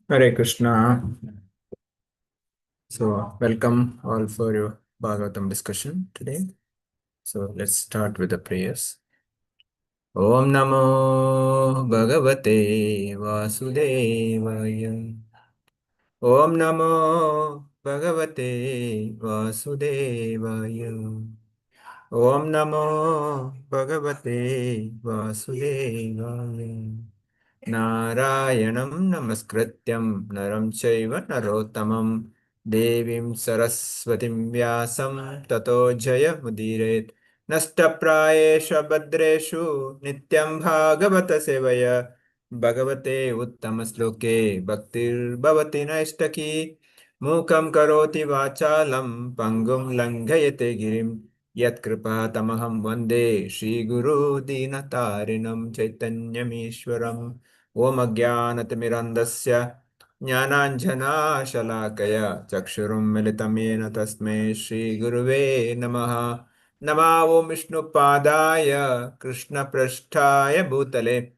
Hare Krishna. So, welcome all for your Bhagavatam discussion today. So, let's start with the prayers. Om Namo Bhagavate Vasudevaya. Om Namo Bhagavate Vasudevaya. Om Namo Bhagavate Vasudevaya. Narayanam Namaskrityam Naram Chaiva Narottamam Devim Saraswatim Vyasam Tato Jaya Mudiret Nastapráyesha Bhadreshu Nityam Bhagavata Sevaya Bhagavate Uttamasloke Bhaktir Bhavati Naistaki Mukam Karoti Vachalam Pangum Langhayate Girim Yat Kripa Tamaham Vande Shri Guru Dinatarinam Chaitanyamishwaram Om Ajnanatimirandasya Jnananjana-shalakaya Chakshurum militamena tasmai Shri Guruve Namaha Nama Om Vishnu Padaya Krishna Prasthaya Bhutale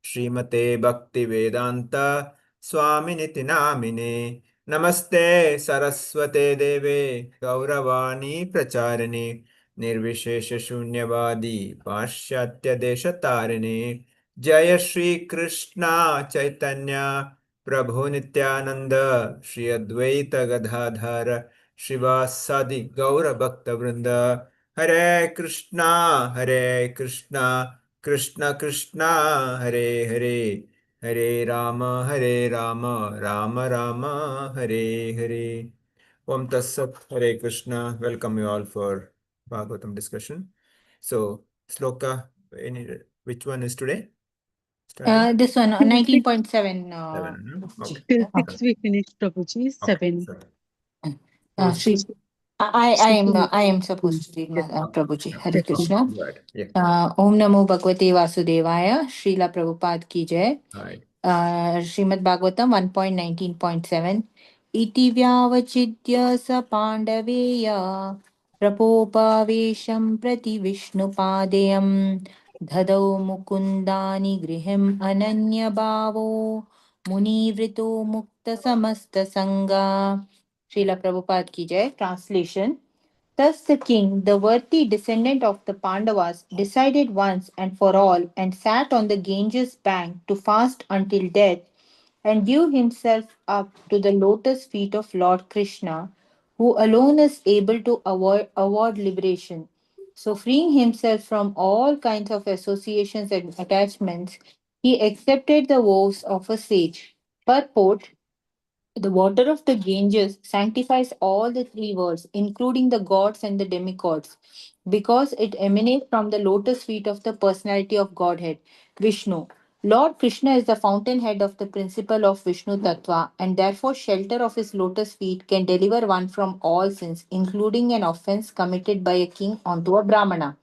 Srimate Bhakti Vedanta Swaminiti Namine Namaste Saraswate Deve Gauravani Pracharine Nirvishesha Shunyavadi Pashyatya Deshatarine Jaya Shri Krishna Chaitanya Prabhu Nityananda Shri Advaita Gadadhara Shivasadi Gaura Bhakta Vrinda Hare Krishna Hare Krishna Krishna Krishna Hare Hare Hare Rama Hare Rama Rama Rama Hare Hare. Om Tassat. Hare Krishna. Welcome you all for Bhagavatam discussion. So, Sloka, which one is today? This one, 19.7. Seven, okay. Till 6 we finished, Prabhuji. 7. Shri, I am supposed to read, Prabhuji. Hare Krishna. Om Namo Bhagavate Vasudevaya. Srila Prabhupada ki jai. Srimad Bhagavatam 1.19.7. Iti vyavachidya sa pandaveya prapopavesham prati vishnupadeyam dhadau mukundani grihim ananya bhavo munivrito mukta samasta sangha. Srila Prabhupada ki jai. Translation. Thus the king, the worthy descendant of the Pandavas, decided once and for all and sat on the Ganges bank to fast until death and give himself up to the lotus feet of Lord Krishna, who alone is able to award liberation. So, freeing himself from all kinds of associations and attachments, he accepted the vows of a sage. Purport. The water of the Ganges sanctifies all the three worlds, including the gods and the demigods, because it emanates from the lotus feet of the personality of Godhead, Vishnu. Lord Krishna is the fountainhead of the principle of Vishnu Tattva, and therefore shelter of his lotus feet can deliver one from all sins, including an offense committed by a king onto a Brahmana.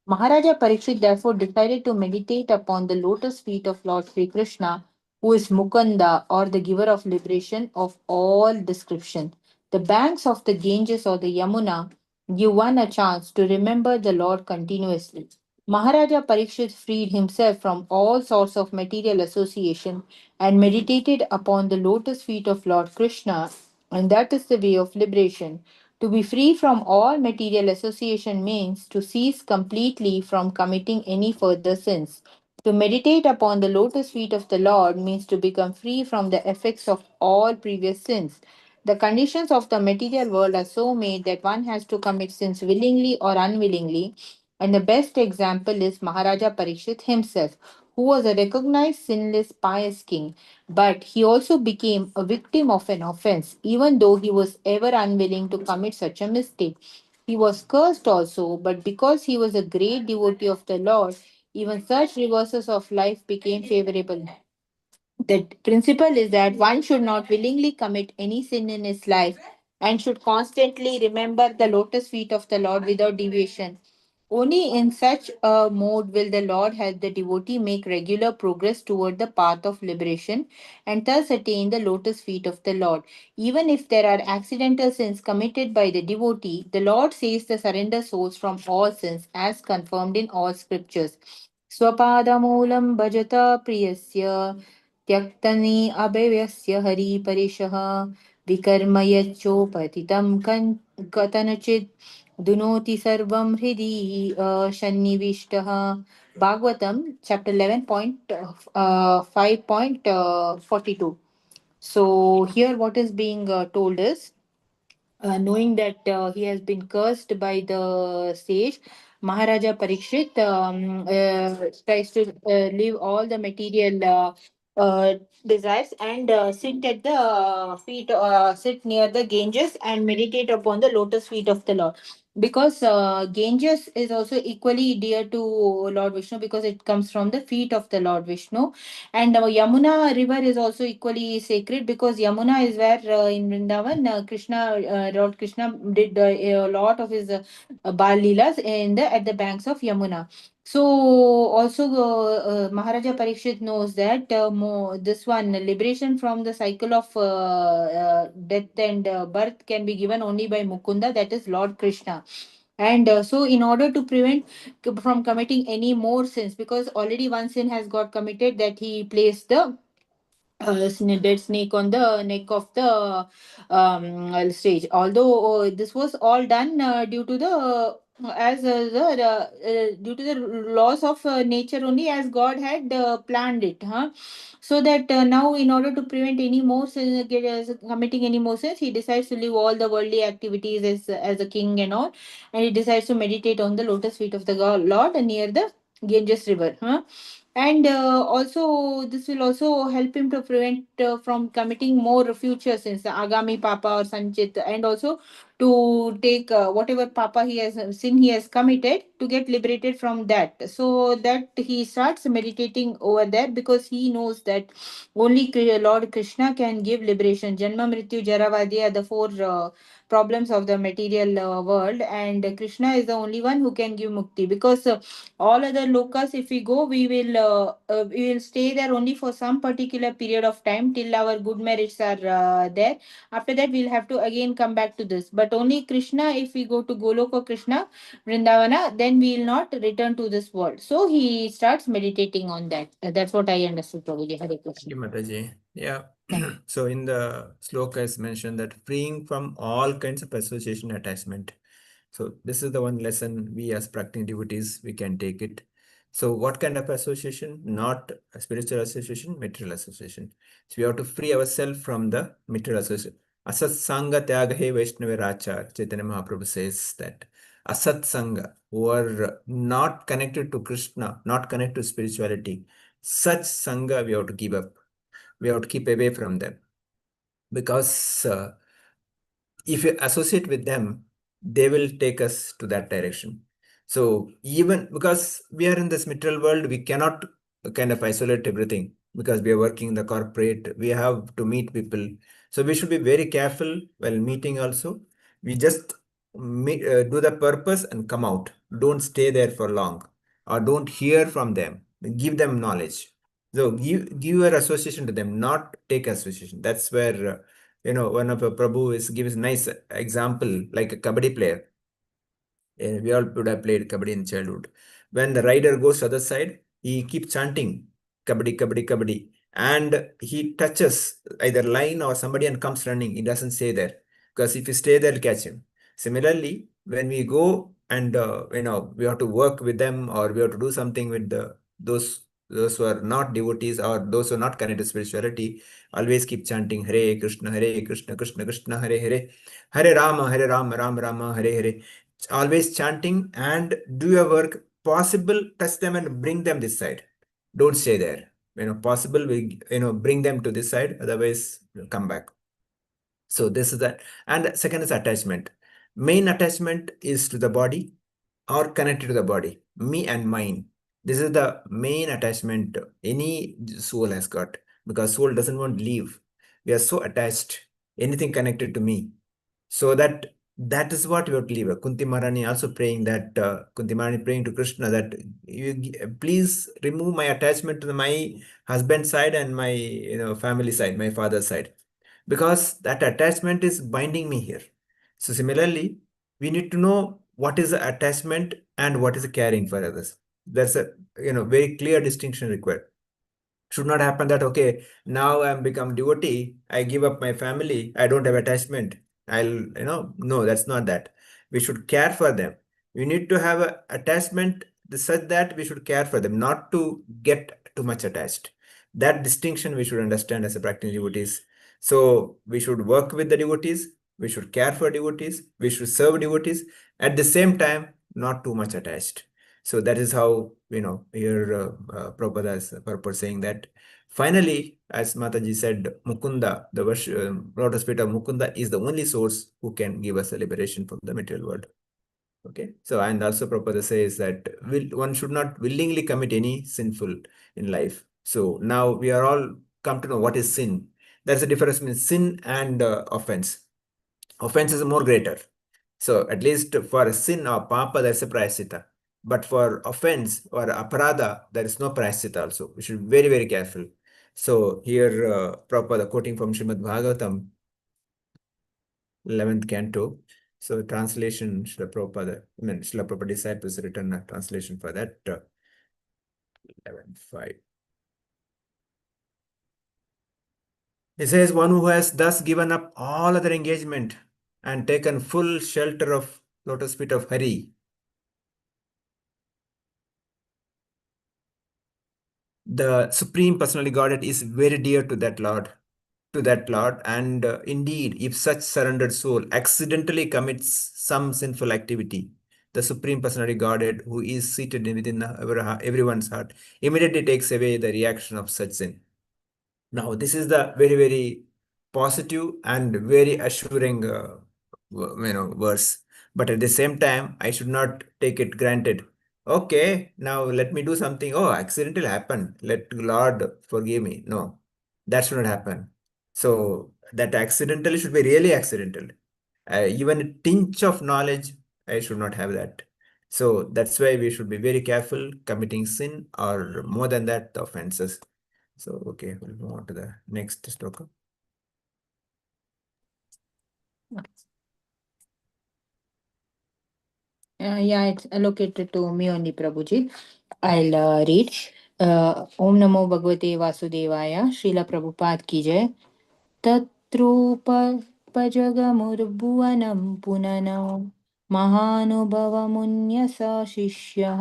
Maharaja Parikshit therefore decided to meditate upon the lotus feet of Lord Sri Krishna, who is Mukunda or the giver of liberation of all description. The banks of the Ganges or the Yamuna give one a chance to remember the Lord continuously. Maharaja Parikshit freed himself from all sorts of material association and meditated upon the lotus feet of Lord Krishna, and that is the way of liberation. To be free from all material association means to cease completely from committing any further sins. To meditate upon the lotus feet of the Lord means to become free from the effects of all previous sins. The conditions of the material world are so made that one has to commit sins willingly or unwillingly, and the best example is Maharaja Parikshit himself, who was a recognized sinless, pious king. But he also became a victim of an offense, even though he was ever unwilling to commit such a mistake. He was cursed also, but because he was a great devotee of the Lord, even such reverses of life became favorable. The principle is that one should not willingly commit any sin in his life and should constantly remember the lotus feet of the Lord without deviation. Only in such a mode will the Lord help the devotee make regular progress toward the path of liberation and thus attain the lotus feet of the Lord. Even if there are accidental sins committed by the devotee, the Lord saves the surrender souls from all sins as confirmed in all scriptures. स्वपादमूलं भजत प्रियस्य त्यक्तनि अभयस्य हरिपरिशः विकर्म यच्चोपतितं कथनचित् Dunoti sarvam hridi shannivishtah. Bhagavatam, chapter 11.5.42. So, here what is being told is knowing that he has been cursed by the sage, Maharaja Parikshit tries to leave all the material desires and sit near the Ganges and meditate upon the lotus feet of the Lord. Because Ganges is also equally dear to Lord Vishnu because it comes from the feet of the Lord Vishnu, and Yamuna river is also equally sacred because Yamuna is where in Vrindavan Lord Krishna did a lot of his Bal Leelas at the banks of Yamuna. So also Maharaja Parikshit knows that this one liberation from the cycle of death and birth can be given only by Mukunda, that is Lord Krishna. And so in order to prevent from committing any more sins, because already one sin has got committed, that he placed the dead snake on the neck of the stage. Although this was all done due to the due to the laws of nature only, as God had planned it, huh? So that now, in order to prevent any more committing any more sins, he decides to leave all the worldly activities as a king and all, and he decides to meditate on the lotus feet of the Lord near the Ganges river, huh? And also this will also help him to prevent from committing more future sins, agami papa or sanchit, and also to take whatever papa he has sin he has committed, to get liberated from that, so that he starts meditating over there, because he knows that only Lord Krishna can give liberation. Janma, mrityu, jara, vadya are the four problems of the material world, and Krishna is the only one who can give mukti, because all other lokas, if we go, we will stay there only for some particular period of time till our good merits are there. After that, we'll have to again come back to this. But only Krishna, if we go to Goloka Krishna, Vrindavana, then we will not return to this world. So he starts meditating on that. That's what I understood, Prabhuji. Hare Krishna. Thank you, Mataji. Yeah. Thank So in the sloka is mentioned that freeing from all kinds of association attachment. So this is the one lesson we as practicing devotees, we can take it. So what kind of association? Not a spiritual association, material association. So we have to free ourselves from the material association. Asat Sangha Tyagahe Vaishnava Rachar, Chaitanya Mahaprabhu says that. Asat Sangha, who are not connected to Krishna, not connected to spirituality, such Sangha we have to give up. We have to keep away from them. Because if you associate with them, they will take us to that direction. So even because we are in this material world, we cannot kind of isolate everything because we are working in the corporate, we have to meet people. So we should be very careful while meeting also. We just do the purpose and come out. Don't stay there for long or don't hear from them. Give them knowledge. So give your association to them, not take association. That's where one of the Prabhu gives nice example, like a kabaddi player. We all would have played kabaddi in childhood. When the rider goes to the other side, he keeps chanting kabaddi, kabaddi, kabaddi, and he touches either line or somebody and comes running. He doesn't stay there because if you stay there, he'll catch him. Similarly, when we go and we have to work with them or we have to do something with those who are not devotees or those who are not connected to spirituality, always keep chanting Hare Krishna, Krishna Krishna, Hare Hare, Hare Rama, Rama Rama, Hare Hare. Always chanting and do your work. Possible, touch them and bring them this side. Don't stay there. Possible, we bring them to this side. Otherwise, come back. So this is that. And second is attachment. Main attachment is to the body or connected to the body. Me and mine. This is the main attachment any soul has got, because soul doesn't want to leave. We are so attached. Anything connected to me. So that That is what we have to leave. Kunti Maharani also praying that, Kunti Maharani praying to Krishna that please remove my attachment to my husband's side and my family side, my father's side, because that attachment is binding me here. So similarly, we need to know what is the attachment and what is the caring for others. That's a very clear distinction required. Should not happen that, okay, now I'm become devotee, I give up my family, I don't have attachment, no, that's not that. We should care for them. We need to have a attachment such that we should care for them, not to get too much attached. That distinction we should understand as a practicing devotees. So we should work with the devotees, we should care for devotees, we should serve devotees, at the same time not too much attached. So that is how, here Prabhupada is purpose saying that finally, as Mataji said, Mukunda, the lotus feet of Mukunda is the only source who can give us a liberation from the material world. Okay. So, and also Prabhupada says that one should not willingly commit any sinful in life. So now we are all come to know what is sin. There's a difference between sin and offense. Offense is more greater. So at least for a sin or papa, there's a prayasita. But for offense or aparada, there is no prayasita also. We should be very, very careful. So here, Prabhupada quoting from Srimad Bhagavatam, 11th canto. So translation, Srila Prabhupada, Srila Prabhupada disciples written a translation for that, 11.5. He says, one who has thus given up all other engagement and taken full shelter of lotus feet of Hari, the Supreme Personality Godhead is very dear to that Lord, and indeed, if such surrendered soul accidentally commits some sinful activity, the Supreme Personality Godhead, who is seated within everyone's heart, immediately takes away the reaction of such sin. Now, this is the very, very positive and very assuring verse. But at the same time, I should not take it granted. Okay, now let me do something. Oh, accidental happened. Let Lord forgive me. No, that should not happen. So that accidental should be really accidental. Even a tinge of knowledge, I should not have that. So that's why we should be very careful committing sin or more than that, the offenses. So, okay, we'll move on to the next stoka. Yeah, it's allocated to me only, Prabhuji. I'll read. Om Namo Bhagavate Vasudevaya, Srila Prabhupada ki jai. तत्रोपजगमुर्भुवनं पुननो महानुभवमुन्यसा शिष्यः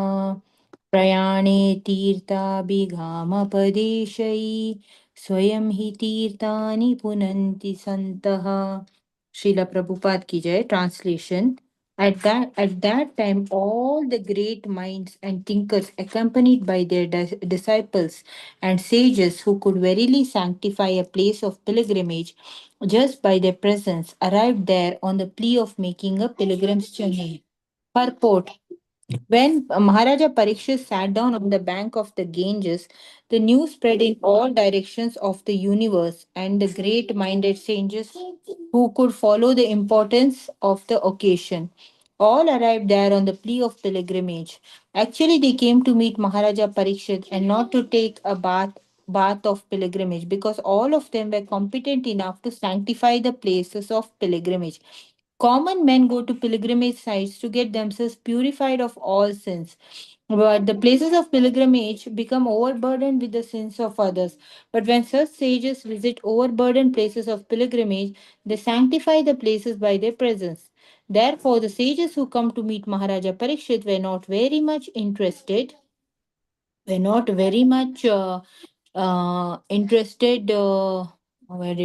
प्रयाणे तीर्थाभिगामपदेशैः स्वयं हि तीर्थानि पुनन्ति सन्तः. Srila Prabhupada ki jai. Translation. At that time, all the great minds and thinkers, accompanied by their disciples and sages who could verily sanctify a place of pilgrimage just by their presence, arrived there on the plea of making a pilgrim's journey. Purport. When Maharaja Parikshit sat down on the bank of the Ganges, the news spread in all directions of the universe, and the great minded sages who could follow the importance of the occasion all arrived there on the plea of pilgrimage. Actually, they came to meet Maharaja Parikshit and not to take a bath of pilgrimage, because all of them were competent enough to sanctify the places of pilgrimage. Common men go to pilgrimage sites to get themselves purified of all sins. But the places of pilgrimage become overburdened with the sins of others. But when such sages visit overburdened places of pilgrimage, they sanctify the places by their presence. Therefore, the sages who come to meet Maharaja Parikshit were not very much interested. Where did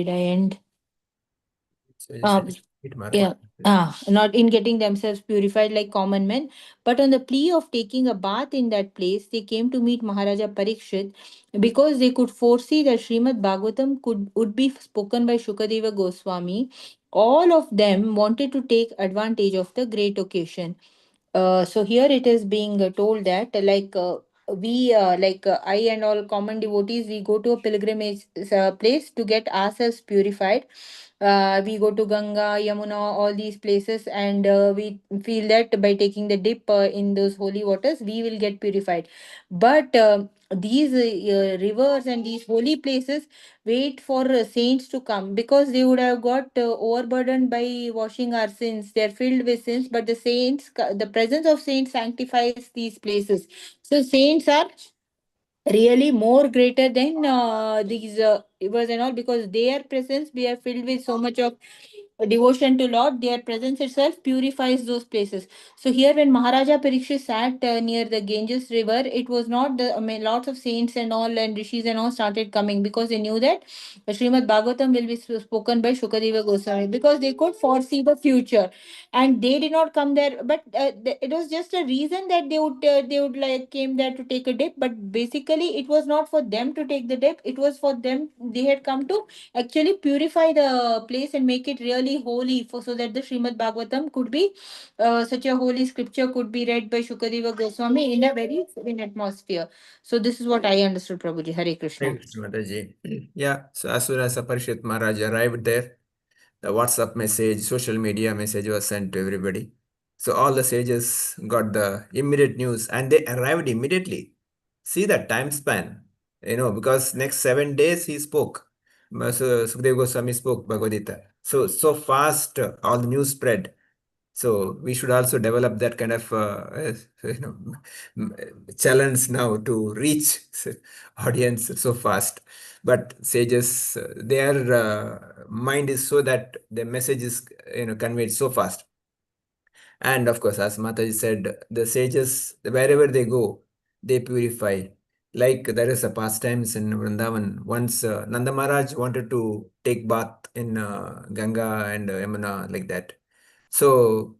I end? So you Uh, said it yeah, Maharaj. not in getting themselves purified like common men, but on the plea of taking a bath in that place, they came to meet Maharaja Parikshit because they could foresee that Srimad Bhagavatam would be spoken by Shukadeva Goswami. All of them wanted to take advantage of the great occasion. So here it is being told that we I and all common devotees, we go to a pilgrimage place to get ourselves purified. We go to Ganga, Yamuna, all these places, and we feel that by taking the dip in those holy waters, we will get purified. But these rivers and these holy places wait for saints to come, because they would have got overburdened by washing our sins. They're filled with sins, but the presence of saints sanctifies these places. So saints are really more greater than these rivers and all, because their presence, we are filled with so much of devotion to Lord. Their presence itself purifies those places. So here, when Maharaja Parikshit sat near the Ganges river, it was not the, I mean, lots of saints and all and rishis and all started coming, because they knew that Srimad Bhagavatam will be spoken by Shukadeva Goswami, because they could foresee the future, and they did not come there. But it was just a reason that they would like came there to take a dip, but basically it was not for them to take the dip. It was for them, they had come to actually purify the place and make it really holy, for so that the Srimad Bhagavatam could be such a holy scripture could be read by Shukadeva Goswami in a very serene atmosphere. So this is what I understood, Prabhuji. Hare Krishna. Hare Krishna, Mataji. Yeah, so as soon as Aparishit Maharaj arrived there, the WhatsApp message, social media message was sent to everybody. So all the sages got the immediate news and they arrived immediately. See the time span, because next 7 days he spoke. So Sukadeva Goswami spoke Bhagavad Gita. So fast, all the news spread. So we should also develop that kind of you know challenge now to reach audience so fast. But sages, their mind is so that the message is conveyed so fast. And of course, as Mataji said, the sages, wherever they go, they purify. Like there is a pastimes in Vrindavan. Once Nanda Maharaj wanted to take bath in Ganga and Yamuna, like that. So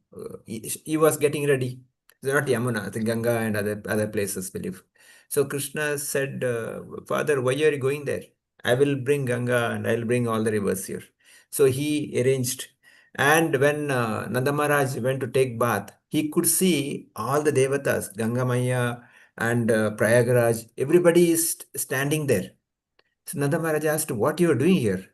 he was getting ready. So not Yamuna, the Ganga and other places, believe. So Krishna said, Father, why are you going there? I will bring Ganga and I will bring all the rivers here. So he arranged. And when Nanda Maharaj went to take bath, he could see all the devatas, Ganga Maya and Prayagraj. Everybody is standing there. So Nanda Maharaj asked, what you are doing here?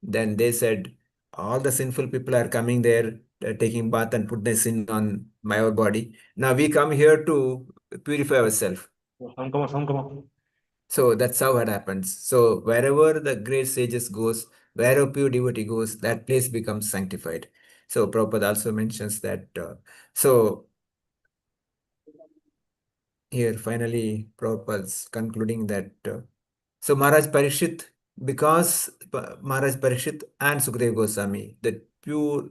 Then they said, all the sinful people are coming there, taking bath and put the sin on my body. Now we come here to purify ourselves. So that's how it happens. So wherever the great sages goes, wherever pure devotee goes, that place becomes sanctified. So Prabhupada also mentions that. So here finally Prabhupada's concluding that so Maharaj Parikshit, because Maharaj Parikshit and Sukadeva Goswami, the pure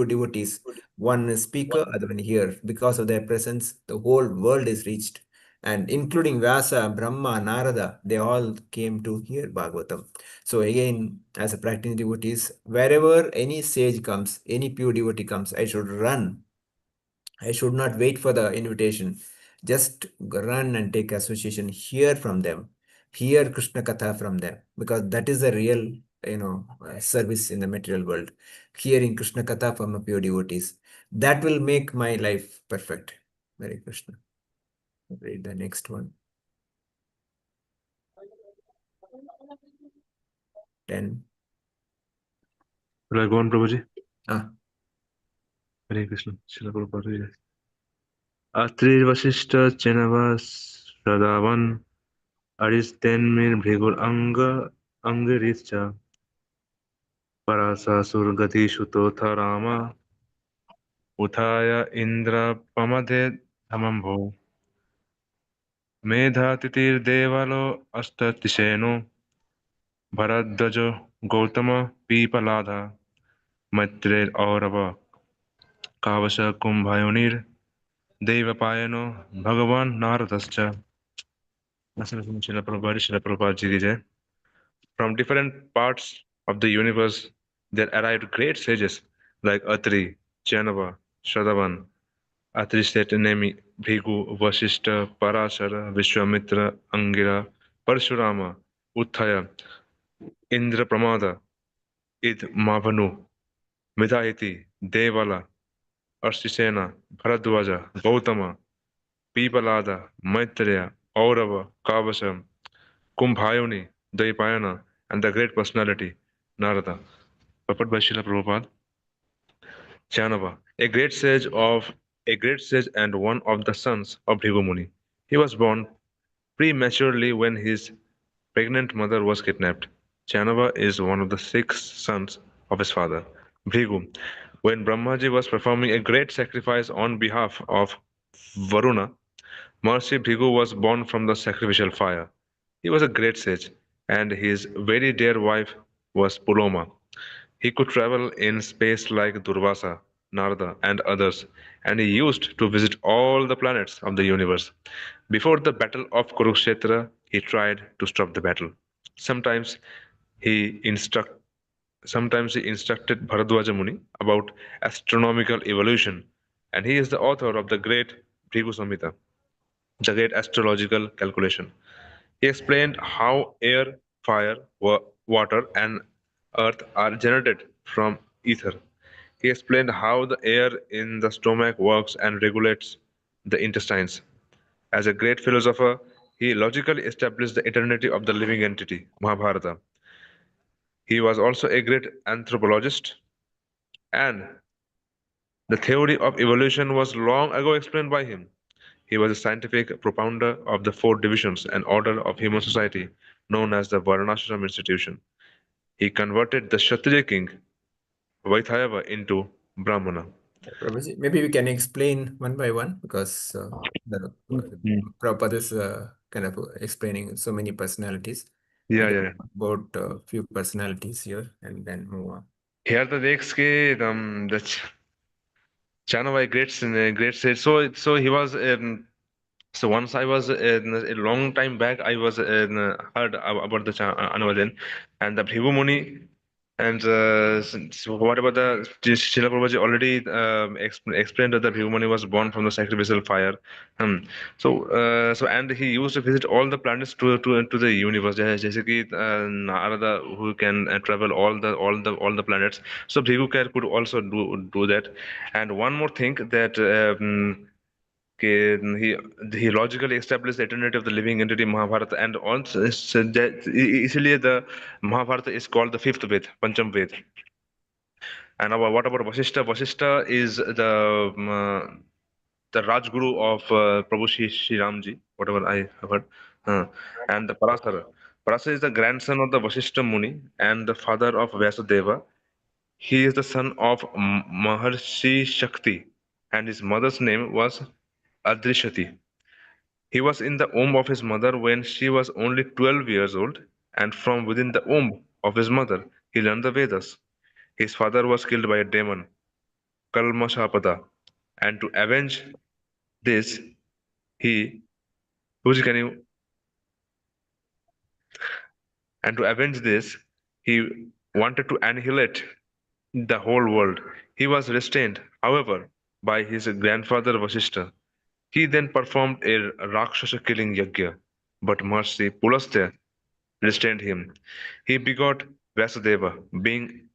devotees, one is speaker, other one here, because of their presence, the whole world is reached. And including Vyasa, Brahma, Narada, they all came to hear Bhagavatam. So again, as a practicing devotees, wherever any sage comes, any pure devotee comes, I should run. I should not wait for the invitation. Just run and take association, hear from them, hear Krishna Katha from them, because that is the real, service in the material world. Hearing Krishna Katha from a pure devotees. That will make my life perfect. Hare Krishna. Read the next one. 10. Will I go on, Prabhuji? Hare Krishna. Srila Prabhupada. Atri Vasishta Chenava Sradavan Aristenmir Bhigur Angarischa Parasa Surgati Shutotha Rama Uthaya Indra Pamade Dhamambho Medha Titir Devalo Astatisheno Bharadvajo Gautama Pipaladha Maitre Aurava Kavasha Kumbhayonir Devapayano Bhagavan Naradascha. From different parts of the universe, there arrived great sages like Atri, Janava, Shadavan, Atri said Nemi, Bhigu, Vasishta, Parashara, Vishwamitra, Angira, Parshurama, Uthaya, Indra Pramada, Id Mavanu, Midayati, Devala, Arshisena, Bharadwaja, Gautama, Pipalada, Maitreya, Aurava, Kavasam, Kumbhayoni, Daipayana, and the great personality, Narada. Purport by Srila Prabhupada. Chanava, a great sage and one of the sons of Bhrigu Muni. He was born prematurely when his pregnant mother was kidnapped. Chanava is one of the 6 sons of his father, Bhrigu. When Brahmaji was performing a great sacrifice on behalf of Varuna, Maharishi Bhrigu was born from the sacrificial fire. He was a great sage, and his very dear wife was Puloma. He could travel in space like Durvasa, Narada, and others, and he used to visit all the planets of the universe. Before the battle of Kurukshetra, he tried to stop the battle. Sometimes he instruct, Sometimes he instructed Bharadwaja Muni about astronomical evolution, and he is the author of the great Bhrigu Samhita, the great astrological calculation. He explained how air, fire, water, and earth are generated from ether. He explained how the air in the stomach works and regulates the intestines. As a great philosopher, he logically established the eternity of the living entity, Mahabharata. He was also a great anthropologist, and the theory of evolution was long ago explained by him. He was a scientific propounder of the 4 divisions and order of human society known as the Varnashram institution. He converted the Kshatriya king Vaithayava into Brahmana. Prabhuji, maybe we can explain one by one because Prabhupada is kind of explaining so many personalities. Yeah, We can yeah. talk about a few personalities here and then move on. Here the takes ke the Chanavai great sage. So he was so once I was a long time back I was heard about the Anuvadin and the Bhrigu Muni and so what about the Srila Prabhuji already explained that the Bhrigu Muni was born from the sacrificial fire. So and he used to visit all the planets to the universe. जैसे कि Narada who can travel all the planets. So Bhrigu could also do that. And one more thing that he logically established the eternity of the living entity Mahabharata and also said that इसलिए the Mahabharata is called the fifth Ved, Pancham Ved. And what about Vasishtha? Vasishtha is the Rajguru of Prabhu Shri Ramji, whatever I have heard. Uh, and the Parasara. Parasara is the grandson of the Vasishtha Muni and the father of Vyasadeva. He is the son of Maharshi Shakti, and his mother's name was Adrishati. He was in the womb of his mother when she was only 12 years old, and from within the womb of his mother, he learned the Vedas. His father was killed by a demon, Kalmashapada, and to avenge this, he, Puji, can you, and to avenge this, he wanted to annihilate the whole world. He was restrained, however, by his grandfather Vasishtha. He then performed a Rakshasa killing yajna, but Maharishi Pulastya restrained him. He begot Vasudeva. Being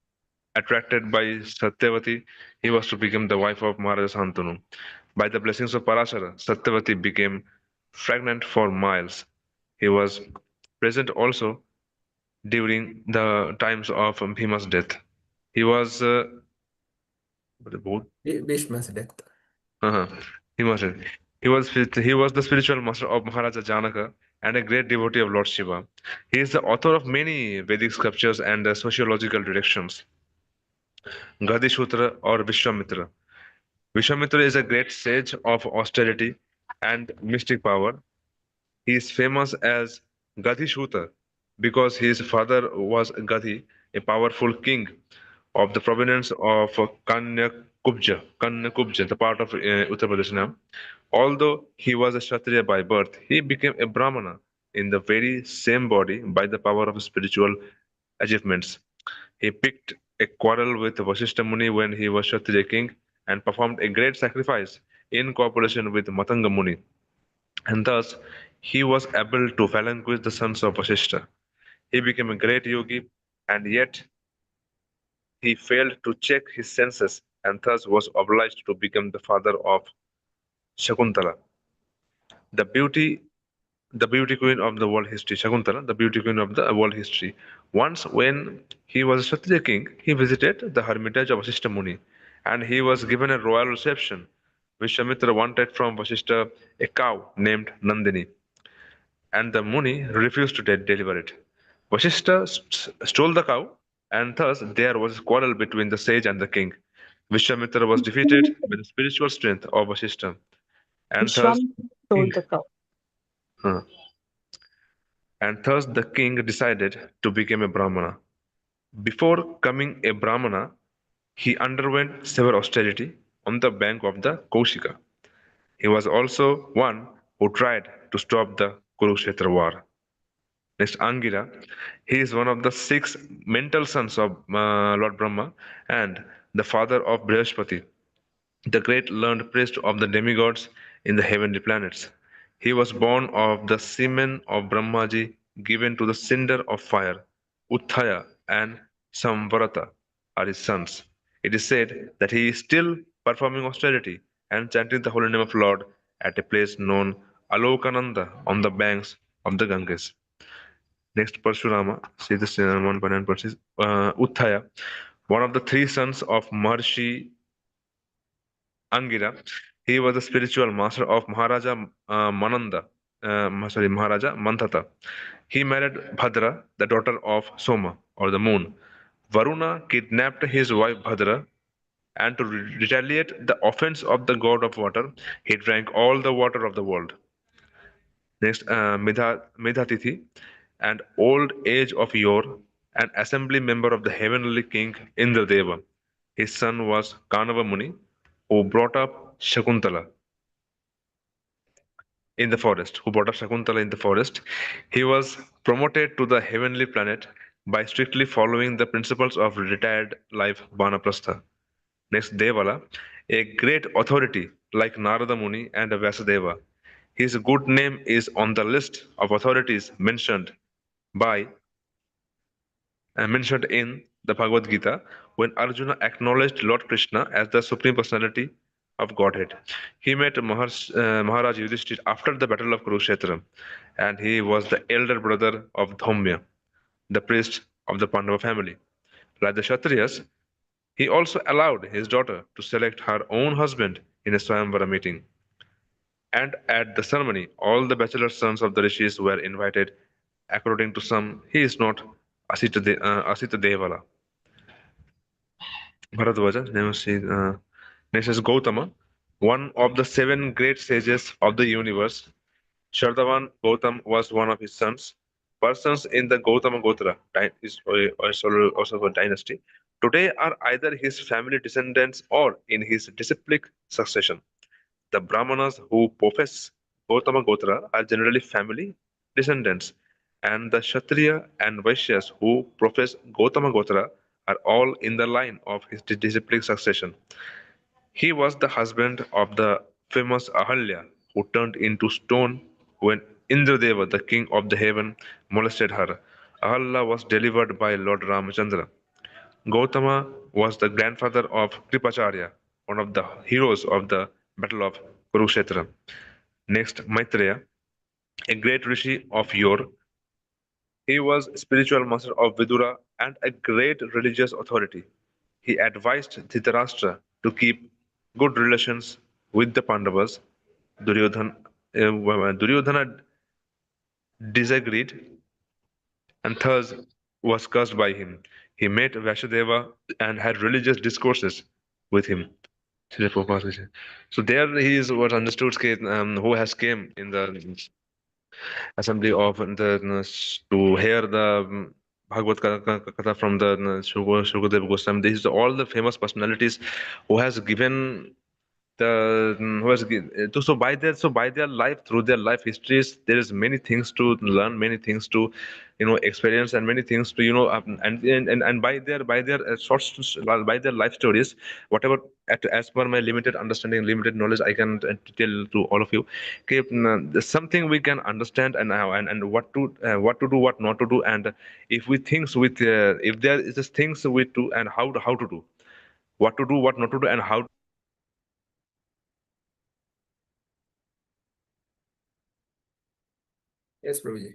attracted by Satyavati, he was to become the wife of Maharaja Santanu. By the blessings of Parashara, Satyavati became pregnant for miles. He was present also during the times of Bhima's death. He was Bhishma's death. he was he was the spiritual master of Maharaja Janaka and a great devotee of Lord Shiva. He is the author of many Vedic scriptures and sociological directions. Gadi Sutra or Vishwamitra. Vishwamitra is a great sage of austerity and mystic power. He is famous as Gadhi Shuta because his father was Gadhi, a powerful king of the province of Kanyakubja, the part of Uttar Pradesh now. Although he was a Kshatriya by birth, he became a Brahmana in the very same body by the power of spiritual achievements. He picked a quarrel with Vasishtha Muni when he was Kshatriya king and performed a great sacrifice in cooperation with Matanga Muni, and thus he was able to vanquish the sons of Vasishtha. He became a great yogi, and yet he failed to check his senses and thus was obliged to become the father of Shakuntala. The beauty the beauty queen of the world history, Shakuntala, the beauty queen of the world history. Once, when he was a Kshatriya king, he visited the hermitage of Vasishtha Muni, and he was given a royal reception. Vishwamitra wanted from Vasishtha a cow named Nandini, and the Muni refused to deliver it. Vasishtha stole the cow, and thus there was a quarrel between the sage and the king. Vishwamitra was defeated by the spiritual strength of Vasishtha, and thus Vishwam stole king. the cow. Huh. And thus the king decided to become a Brahmana. Before becoming a Brahmana, he underwent severe austerity on the bank of the Kaushika. He was also one who tried to stop the Kurukshetra war. Next, Angira. He is one of the six mental sons of Lord Brahma and the father of Brihaspati, the great learned priest of the demigods in the heavenly planets. He was born of the semen of Brahmaji given to the cinder of fire. Uttaya and Samvarata are his sons. It is said that he is still performing austerity and chanting the holy name of Lord at a place known Alokananda on the banks of the Ganges. Next, Parshurama, see this 1.9%. Uttaya, one of the three sons of Maharshi Angira. He was the spiritual master of Maharaja Maharaja Mantata. He married Bhadra, the daughter of Soma, or the moon. Varuna kidnapped his wife Bhadra, and to retaliate the offense of the god of water, he drank all the water of the world. Next, Medhatithi, an old age of yore, an assembly member of the heavenly king Indradeva. His son was Kanava Muni, who brought up Shakuntala in the forest, who brought up Shakuntala in the forest. He was promoted to the heavenly planet by strictly following the principles of retired life Vanaprastha. Next, Devala, a great authority like Narada Muni and Vyasadeva. His good name is on the list of authorities by mentioned in the Bhagavad Gita when Arjuna acknowledged Lord Krishna as the supreme personality of Godhead. He met Maharaj Yudhishthir after the battle of Kurukshetra, and he was the elder brother of Dhaumya, the priest of the Pandava family. Like the Kshatriyas, he also allowed his daughter to select her own husband in a Swayamvara meeting. And at the ceremony, all the bachelor sons of the rishis were invited. According to some, he is not Asita Devala. Bharadwaja, next is Gautama, one of the seven great sages of the universe. Shardavan Gautam was one of his sons. Persons in the Gautama Gotra is also a dynasty. Today are either his family descendants or in his disciplic succession. The Brahmanas who profess Gautama Gotra are generally family descendants, and the Kshatriya and Vaishyas who profess Gautama Gotra are all in the line of his disciplic succession. He was the husband of the famous Ahalya, who turned into stone when Indradeva, the king of the heaven, molested her. Ahalya was delivered by Lord Ramachandra. Gautama was the grandfather of Kripacharya, one of the heroes of the Battle of Kurukshetra. Next, Maitreya, a great rishi of yore. He was spiritual master of Vidura and a great religious authority. He advised Dhritarashtra to keep good relations with the Pandavas. Duryodhana disagreed and thus was cursed by him. He met Vyasadeva and had religious discourses with him. So there he is what understood who has came in the assembly of to hear the Bhagavad Katha from the Shukadeva Goswami. These are all the famous personalities who has given the who has so by their life, through their life histories, there is many things to learn, many things to experience, and many things to and by their by their life stories, whatever as per my limited understanding, limited knowledge, I can tell to all of you. Okay, there's something we can understand, and what to do, what not to do, and if we things with if there is just things we do and how to do, what to do, what not to do, and how Yes, Prabhuji.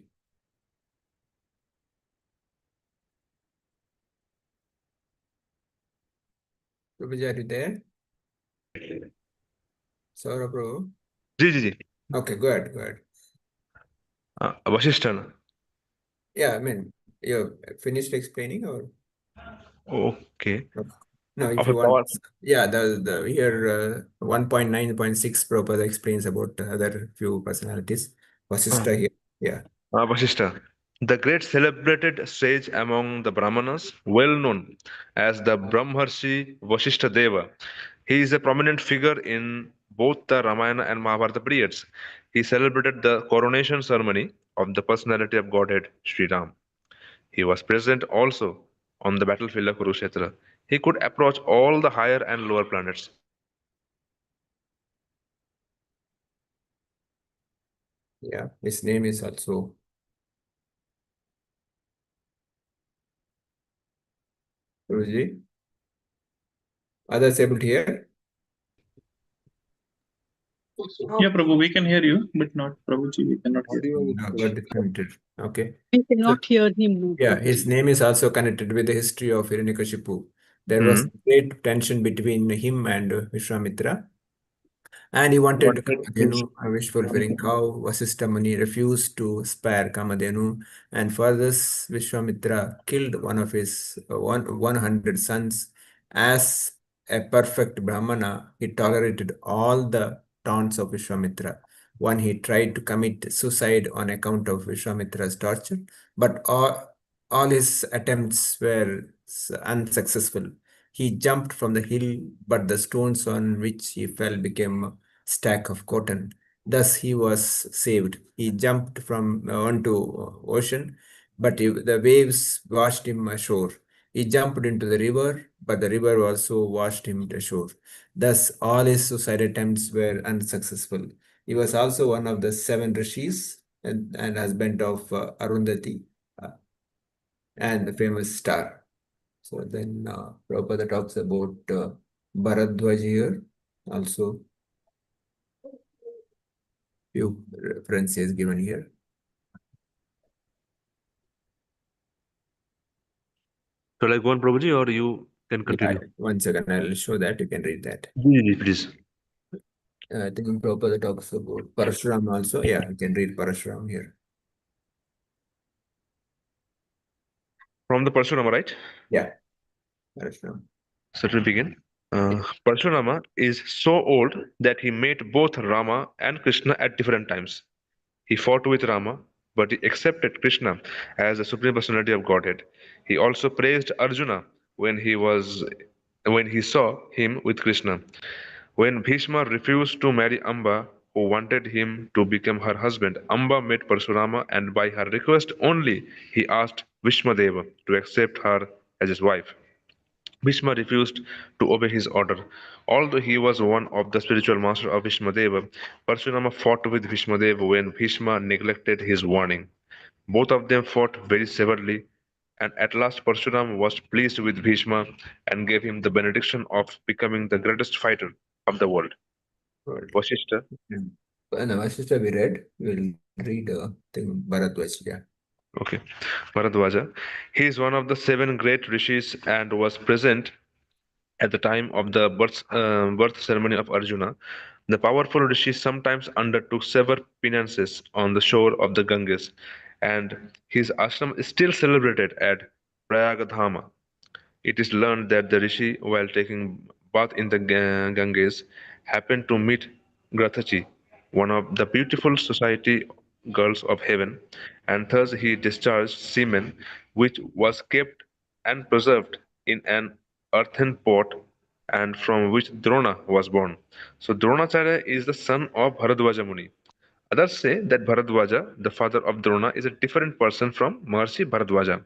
Prabhuji, are you there? Saurabh Prabhu? Ji. Okay, go ahead. Vasishtha. Yeah, I mean, you finished explaining or? Okay. No, if Of you a want, power. yeah, the here 1.9.6 Prabhupada explains about other few personalities. Vasishtha here, yeah. Vasishtha, the great celebrated sage among the Brahmanas, well known as the Brahmarshi Vasishtha Deva. He is a prominent figure in both the Ramayana and Mahabharata periods. He celebrated the coronation ceremony of the personality of Godhead, Sri Ram. He was present also on the battlefield of Kurukshetra. He could approach all the higher and lower planets. Yeah, his name is also Guruji. Others able to hear? Yeah, Prabhu, we can hear you, but not Prabhuji, we cannot hear you. No, got disconnected. Okay. We cannot hear him now, Yeah, Prabhuji. his name is also connected with the history of Hiranyakashipu. There was great tension between him and Vishwamitra. And he wanted Kamadhenu, a wish-fulfilling cow. Vasishtha Muni refused to spare Kamadhenu, and for this, Vishwamitra killed one of his 100 sons. As a perfect Brahmana, he tolerated all the taunts of Vishwamitra. One, he tried to commit suicide on account of Vishwamitra's torture, but all his attempts were unsuccessful. He jumped from the hill, but the stones on which he fell became stack of cotton. Thus he was saved. He jumped from onto ocean, but the waves washed him ashore. He jumped into the river, but the river also washed him ashore. Thus all his suicide attempts were unsuccessful. He was also one of the 7 rishis and husband of Arundhati and the famous star. So then Prabhupada talks about Bharadwaj here also. Few references given here. Shall I go on, Prabhuji, or you can continue? Yeah, 1 second, I'll show that. You can read that. Please. I think Prabhupada talks about Parashuram also. Yeah, you can read Parashuram here. From the Parshurama, right? Yeah, Parashuram. So let me begin. Parshurama is so old that he met both Rama and Krishna at different times. He fought with Rama, but he accepted Krishna as the supreme personality of Godhead. He also praised Arjuna when he saw him with Krishna. When Bhishma refused to marry Amba, who wanted him to become her husband, Amba met Parshurama, and by her request only he asked Vishmadeva to accept her as his wife. Bhishma refused to obey his order. Although he was one of the spiritual masters of Bhishmadeva, Parshurama fought with Bhishmadeva when Bhishma neglected his warning. Both of them fought very severely, and at last Parshurama was pleased with Bhishma and gave him the benediction of becoming the greatest fighter of the world. Good. Vasishtha. No, Vasishtha we read. We'll read thing Bharadwaj. Yeah. Okay. Bharadwaja. He is one of the 7 great rishis and was present at the time of the birth ceremony of Arjuna. The powerful rishi sometimes undertook severe penances on the shore of the Ganges, and his ashram is still celebrated at Prayagadhama. It is learned that the rishi, while taking bath in the Ganges, happened to meet Grathachi, one of the beautiful society girls of heaven, and thus he discharged semen, which was kept and preserved in an earthen pot, and from which Drona was born. So Dronacharya is the son of Bharadwaja Muni. Others say that Bharadwaja, the father of Drona, is a different person from Maharishi Bharadwaja.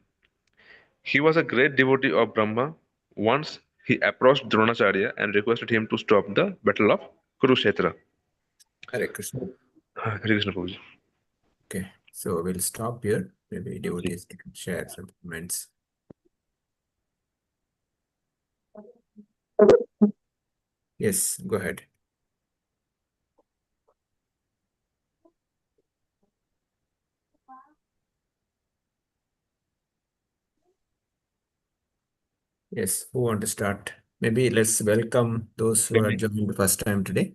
He was a great devotee of Brahma. Once he approached Dronacharya and requested him to stop the battle of Kurukshetra. Hare Krishna. Hare Krishna Prabhuji. Okay, so we'll stop here. Maybe devotees can share some comments. Yes, go ahead. Yes, who want to start? Maybe let's welcome those who are joining the first time today.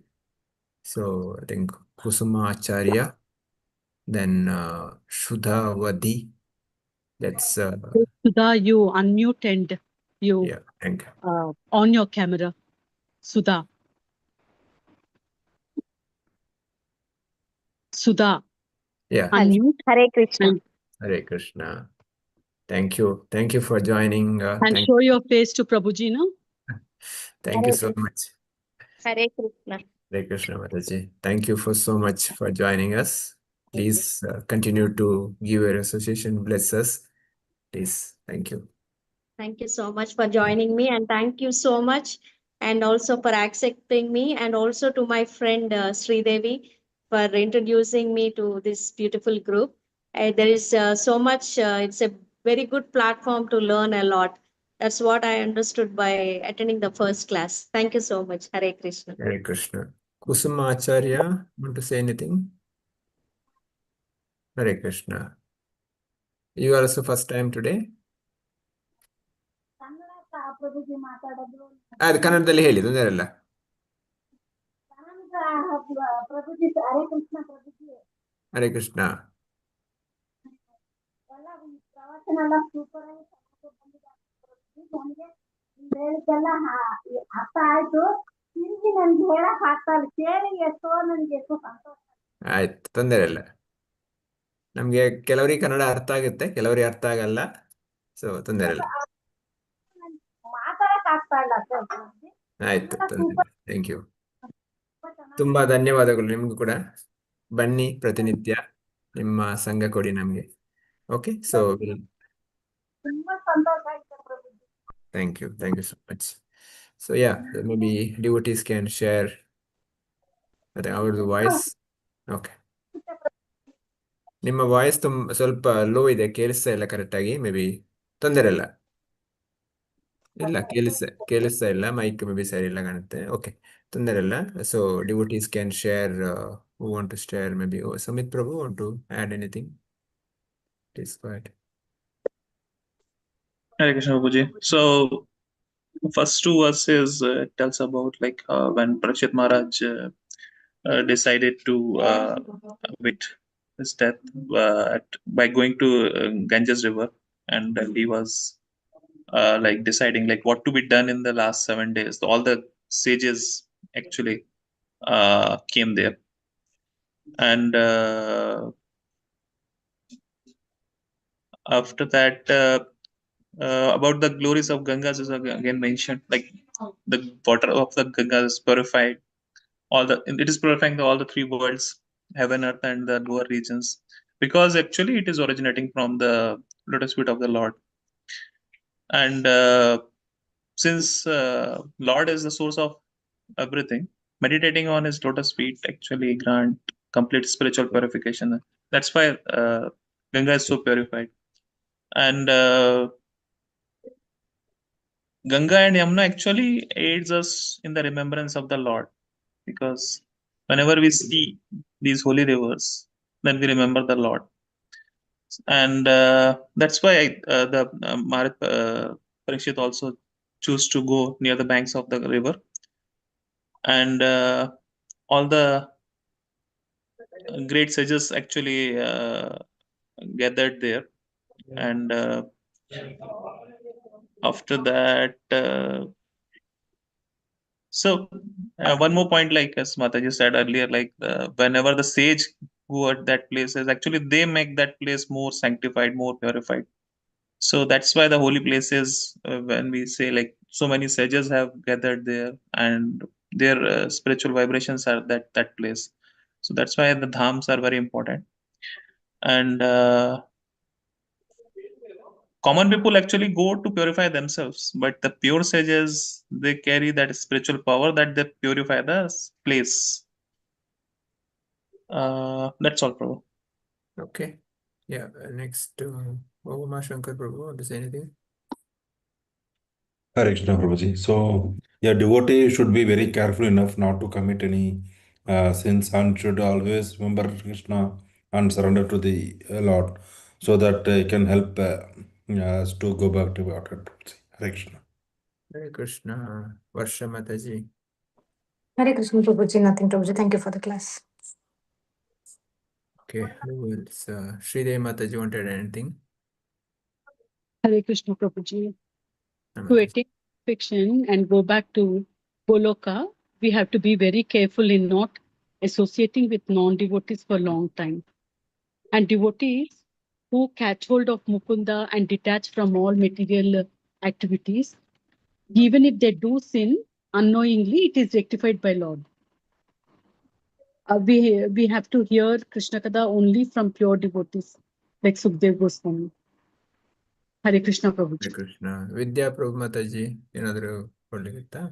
So I think Kusuma Acharya, then Shudha Vadi. That's Sudha, you unmute and you yeah, thank you. on your camera. Sudha. Sudha. Yeah. Unmute. Hare Krishna. Hare Krishna. Thank you. Thank you for joining. And show your face to Prabhuji, no? Thank you so much. Hare Krishna. Hare Krishna Mataji. Thank you for so much for joining us. Please continue to give your association. Bless us. Please. Thank you. Thank you so much for joining me, and thank you so much and also for accepting me, and also to my friend Sri Devi for introducing me to this beautiful group. There is so much, it's a very good platform to learn a lot. That's what I understood by attending the first class. Thank you so much. Hare Krishna. Hare Krishna. Kusuma Acharya, want to say anything? Hare Krishna. You are also first time today? ಅದು ಕನ್ನಡದಲ್ಲಿ ಹೇಳಿ, ತೊಂದರೆ ಇಲ್ಲ. ಹರೇ ಕೃಷ್ಣ. ಅರ್ಥ ಆಯ್ತು. ತಿರುಗಿ ನನ್ಗೆ ಹೇಳಕ್ ಆಗ್ತಾ ಇಲ್ಲ. ಕೇಳಿ ಎಷ್ಟೋ ನನ್ಗೆ ಎಷ್ಟು ಸಂತೋಷ. ಆಯ್ತು, ತೊಂದರೆ ಇಲ್ಲ. ನಮ್ಗೆ ಕೆಲವರಿಗೆ ಕನ್ನಡ ಅರ್ಥ ಆಗುತ್ತೆ, ಕೆಲವರಿಗೆ ಅರ್ಥ ಆಗಲ್ಲ. ಸೊ ತೊಂದರೆ ಇಲ್ಲ. ಮಾತಾಡಕ್ ಆಗ್ತಾ ಇಲ್ಲ. ಆಯ್ತು, ತೊಂದರೆ ಇಲ್ಲ. Thank you. ತುಂಬಾ ಧನ್ಯವಾದಗಳು ನಿಮ್ಗೂ ಕೂಡ. ಬನ್ನಿ ಪ್ರತಿನಿತ್ಯ, ನಿಮ್ಮ ಸಂಘ ಕೊಡಿ ನಮ್ಗೆ. ಓಕೆ, ಸೊ ತುಂಬಾ ಸಂತೋಷ ಆಯ್ತು ಪ್ರಭು. thank you so much. So yeah, maybe devotees can share our voice. Okay, ನಿಮ್ಮ ವಾಯ್ಸ್ ಸ್ವಲ್ಪ ಲೋ ಇದೆ, ಕೇಳಿಸ್ತಾ ಇಲ್ಲ ಕರೆಕ್ಟ್ ಆಗಿ. ಮೇ ಬಿ ತೊಂದರೆ ಇಲ್ಲ. ಇಲ್ಲ, ಕೇಳಿಸ್ತಾ ಇಲ್ಲ. ಮೈಕ್ ಮೇ ಬಿ ಸರಿ ಇಲ್ಲ ಕಾಣುತ್ತೆ. ಓಕೆ, ತೊಂದರೆ ಇಲ್ಲ. So devotees can share, who want to share, maybe Samit Prabhu want to add anything? Please go ahead. Hare Krishna Prabhuji. So first two verses tells about like when Parikshit Maharaj decided to wait his death by going to Ganges River, and he was like deciding like what to be done in the last 7 days. All the sages actually came there, and after that about the glories of Gangas is again mentioned, like the water of the Ganga is purified. It is purifying all the three worlds, heaven, earth, and the lower regions, because actually it is originating from the lotus feet of the Lord. And since Lord is the source of everything, meditating on his lotus feet actually grant complete spiritual purification. That's why Ganga is so purified. And Ganga and Yamuna actually aids us in the remembrance of the Lord, because whenever we see these holy rivers, then we remember the Lord. And that's why the Maharaj Parikshit also choose to go near the banks of the river, and all the great sages actually gathered there. And after that, so one more point, like as Mataji said earlier, like whenever the sage go at that place, is actually they make that place more sanctified, more purified. So that's why the holy places, when we say like so many sages have gathered there, and their spiritual vibrations are that place. So that's why the dhams are very important. And common people actually go to purify themselves, but the pure sages, they carry that spiritual power that they purify the place. That's all, Prabhu. Okay, yeah. Next, Bhagavatam Shankar Prabhu, want to say anything? Hare Krishna Prabhuji. So, yeah, devotee should be very careful enough not to commit any sins, and should always remember Krishna and surrender to the Lord, so that he can help us to go back to Godhead. Hare Krishna. Hare Krishna. Varsha Mataji. Hare Krishna, Prabhuji. Nothing, Prabhuji. Thank you for the class. Okay, who else? Sridevi Mataji wanted anything? Hare Krishna Prabhuji. To Mataji. attain perfection and go back to Goloka, we have to be very careful in not associating with non-devotees for a long time. And devotees who catch hold of Mukunda and detach from all material activities, even if they do sin unknowingly, it is rectified by Lord. We have to hear Krishna Kada only from pure devotees, like Sukdev Goswami. Hare Krishna Prabhuji. Hare Krishna. Vidya Prabhu Mataji, ಏನಾದರೂ ಕೊಡ್ಲಿಕ್ಕಿತ್ತಾ?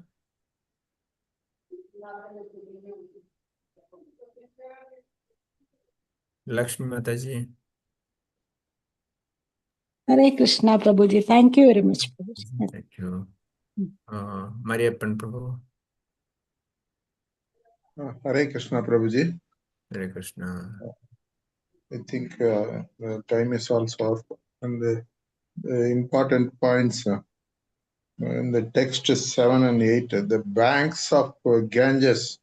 Lakshmi Mataji. Hare Krishna, Prabhuji. Thank you very much, Prabhuji. Thank you. Mariappan Prabhu. Hare Krishna, Prabhuji. Hare Krishna. I think the time is also up, and the important points in the text 7 and 8. The banks of Ganges,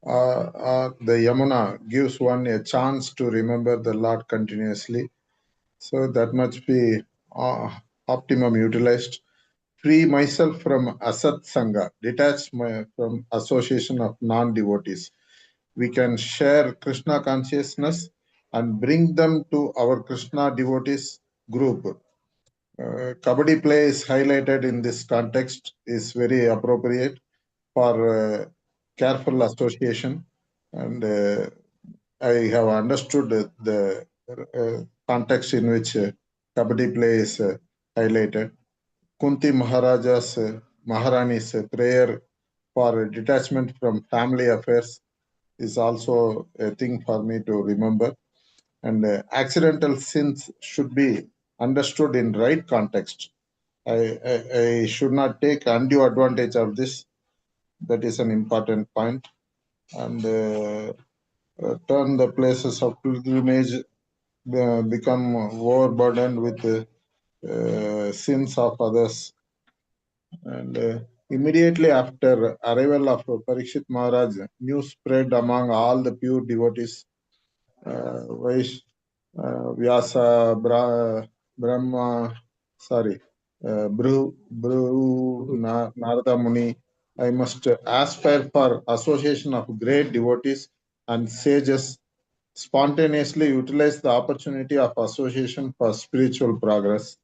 the Yamuna, gives one a chance to remember the Lord continuously. So that must be optimum utilized. Free myself from Asat Sangha, detach from association of non-devotees. We can share Krishna consciousness and bring them to our Krishna devotees group. Kabaddi play is highlighted in this context, is very appropriate for careful association, and I have understood the context in which Kabaddi play is highlighted. Kunti Maharaja's Maharani's prayer for detachment from family affairs is also a thing for me to remember. And accidental sins should be understood in right context. I should not take undue advantage of this. That is an important point. And turn the places of pilgrimage become overburdened with sins of others. And immediately after arrival of Parikshit Maharaj, news spread among all the pure devotees. Vyasa, Brahma, Narada Muni. I must aspire for association of great devotees and sages, spontaneously utilize the opportunity of association for spiritual progress.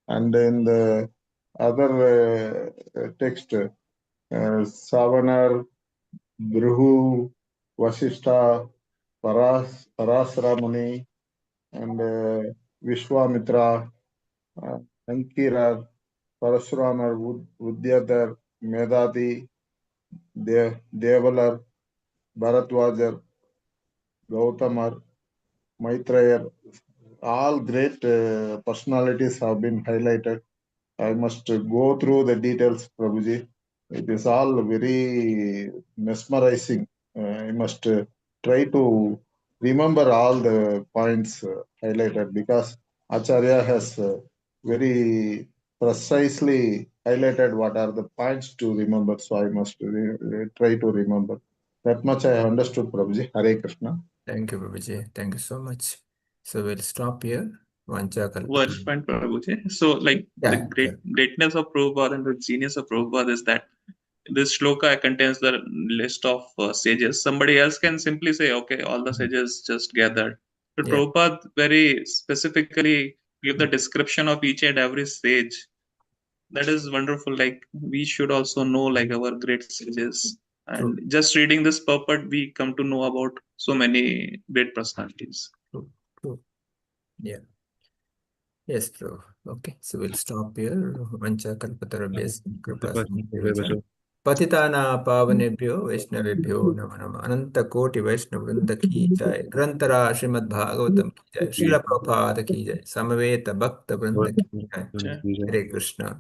And in the other text, Savanar, Brihu, Vasishtha, Parasara Muni, and Vishwamitra, Ankira, Parasuramar, Udyadhar, Medadi, Devalar, Bharatwajar, Gautamar, Maitrayar, all great personalities have been highlighted. I must go through the details, Prabhuji. It is all very mesmerizing. I must try to remember all the points highlighted, because Acharya has very precisely highlighted what are the points to remember. So I must try to remember. That much I understood, Prabhuji. Hare Krishna. Thank you, Prabhuji. Thank you so much. So we'll stop here. Vancha One point, Prabhuji. So, like, the greatness of Prabhupada and the genius of Prabhupada is that this shloka contains the list of sages. Somebody else can simply say, okay, all the sages just gathered. But Prabhupada very specifically give the description of each and every sage. That is wonderful. Like, we should also know, like, our great sages. And just reading this purport, we come to know about so many great personalities. True. Yeah. Yes, true. Okay, so we'll stop here. Vancha kalpatarabhyas kripa Patitana pavanebhyo Vaishnavebhyo Namo Namo Ananta Koti Vaishnavrinda ki jai Grantara Srimad Bhagavatam ki jai Srila Prabhupada ki jai Samaveta Bhakta Vrinda ki jai Hare Krishna.